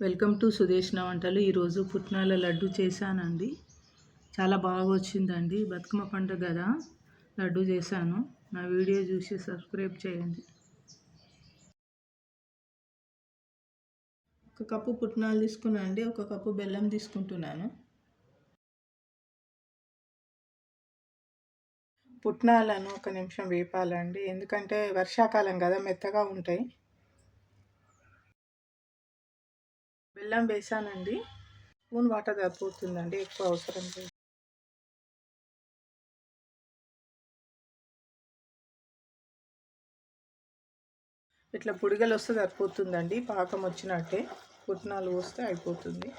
Welcome to Sudeshna వంటలు. ఈరోజు పుట్నాల లడ్డు చేశానండి. చాలా బాగా వచ్చిందండి. బతుకమ్మ పండుగ కదా, లడ్డు చేశాను. నా వీడియో చూసి సబ్స్క్రైబ్ చేయండి. ఒక కప్పు పుట్నాలు తీసుకున్నానండి. ఒక కప్పు బెల్లం తీసుకుంటున్నాను. పుట్నాలను ఒక నిమిషం వేపాలండి, ఎందుకంటే వర్షాకాలం కదా, మెత్తగా ఉంటాయి. బెల్లం వేసానండి. స్పూన్ వాటర్ సరిపోతుందండి, ఎక్కువ అవసరం లేదు. ఇట్లా బుడిగలు వస్తే సరిపోతుందండి, పాకం వచ్చినట్టే. పుట్నాలు పోస్తే అయిపోతుంది.